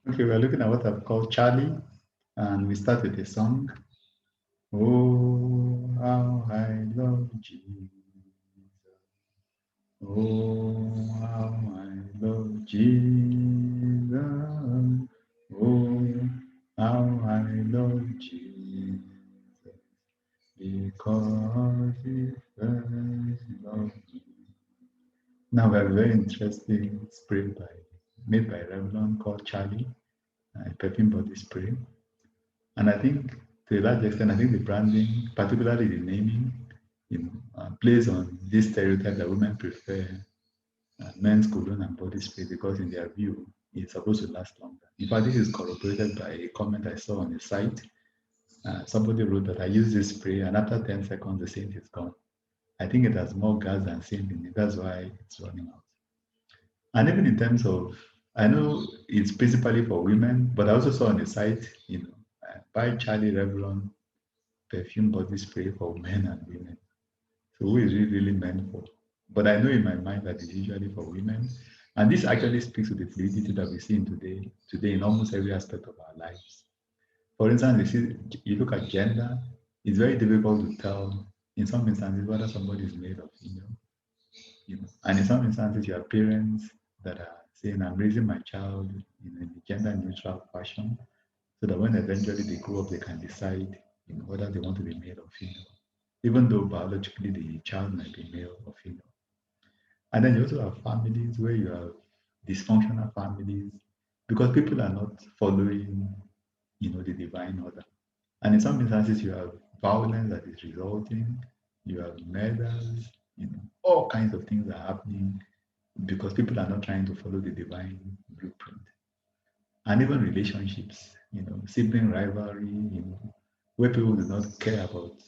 Okay, we're looking at what I've called Charlie, and we start with a song. Oh, how I love Jesus. Oh, how I love Jesus. Oh, how I love Jesus. Because he first loved me. Now we have a very interesting spray made by Revlon called Charlie, a perfume body spray. And I think to a large extent, I think the branding, particularly the naming, plays on this stereotype that women prefer men's cologne and body spray because in their view, it's supposed to last longer. In fact, this is corroborated by a comment I saw on the site. Somebody wrote that I use this spray and after 10 seconds, the scent is gone. I think it has more gas than scent in it. That's why it's running out. And even in terms of, I know it's principally for women, but I also saw on the site, buy Charlie Revlon perfume body spray for men and women. So who is it really meant for? But I know in my mind that it's usually for women. And this actually speaks to the fluidity that we see in today in almost every aspect of our lives. For instance, you look at gender, it's very difficult to tell in some instances whether somebody is male or female. And in some instances, you have parents that are saying, I'm raising my child in a gender neutral fashion so that when eventually they grow up, they can decide whether they want to be male or female, even though biologically the child might be male or female. And then you also have families where you have dysfunctional families because people are not following, the divine order. And in some instances, you have violence that is resulting, you have murders, all kinds of things are happening because people are not trying to follow the divine blueprint. And even relationships, sibling rivalry, where people do not care about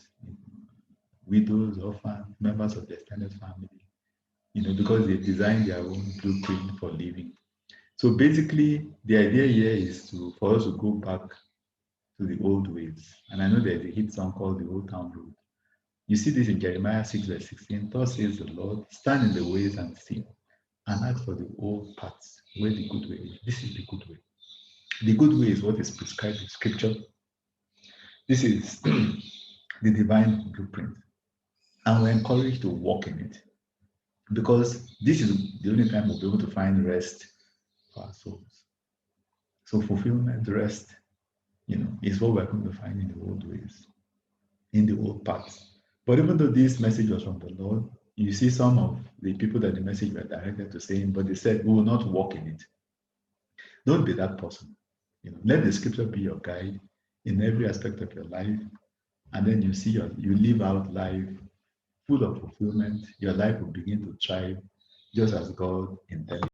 widows, orphans, members of the extended family, because they design their own blueprint for living. So basically, the idea here is for us to go back to the old ways. And I know there's a hit song called The Old Town Road. You see this in Jeremiah 6, verse 16. Thus says the Lord, stand in the ways and see, and ask for the old paths where the good way is. This is the good way. The good way is what is prescribed in scripture. This is the divine blueprint. And we're encouraged to walk in it because this is the only time we'll be able to find rest for our souls. So fulfillment, rest, is what we're going to find in the old ways, in the old paths. But even though this message was from the Lord, you see some of the people that the message were directed to saying, but they said, we will not walk in it. Don't be that person. Let the scripture be your guide in every aspect of your life, and then you live out life full of fulfillment. Your life will begin to thrive just as God intended.